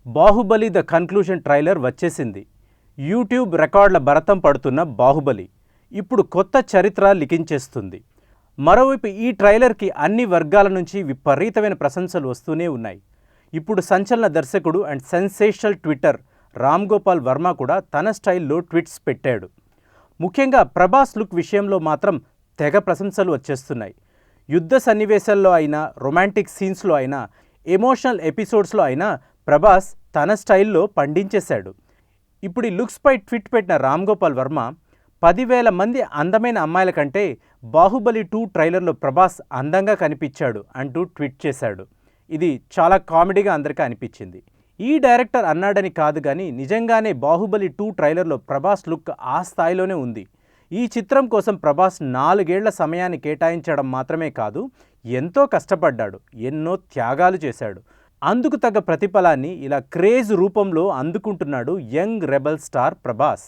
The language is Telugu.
బాహుబలి ద కన్క్లూజన్ ట్రైలర్ వచ్చేసింది. యూట్యూబ్ రికార్డుల భరతం పడుతున్న బాహుబలి ఇప్పుడు కొత్త చరిత్ర లిఖించేస్తుంది. మరోవైపు ఈ ట్రైలర్కి అన్ని వర్గాల నుంచి విపరీతమైన ప్రశంసలు వస్తూనే ఉన్నాయి. ఇప్పుడు సంచలన దర్శకుడు and sensational Twitter Ram Gopal Varma కూడా తన స్టైల్లో ట్వీట్స్ పెట్టాడు. ముఖ్యంగా ప్రభాస్ లుక్ విషయంలో మాత్రం తెగ ప్రశంసలు వచ్చేస్తున్నాయి. యుద్ధ సన్నివేశాల్లో అయినా, రొమాంటిక్ సీన్స్లో అయినా, ఎమోషనల్ ఎపిసోడ్స్లో అయినా ప్రభాస్ తన స్టైల్లో పండించేశాడు. ఇప్పుడు ఈ లుక్స్పై ట్వీట్ పెట్టిన రామ్ గోపాల్ వర్మ 10,000 మంది అందమైన అమ్మాయిల కంటే బాహుబలి 2 ట్రైలర్లో ప్రభాస్ అందంగా కనిపించాడు అంటూ ట్వీట్ చేశాడు. ఇది చాలా కామెడీగా అందరికీ అనిపించింది. ఈ డైరెక్టర్ అన్నాడని కాదు కానీ నిజంగానే బాహుబలి 2 ట్రైలర్లో ప్రభాస్ లుక్ ఆ స్థాయిలోనే ఉంది. ఈ చిత్రం కోసం ప్రభాస్ 4 ఏళ్ల సమయాన్ని కేటాయించడం మాత్రమే కాదు, ఎంతో కష్టపడ్డాడు, ఎన్నో త్యాగాలు చేశాడు. అందుకు తగ్గ ప్రతిఫలాన్ని ఇలా క్రేజ్ రూపంలో అందుకుంటున్నాడు యంగ్ రెబల్ స్టార్ ప్రభాస్.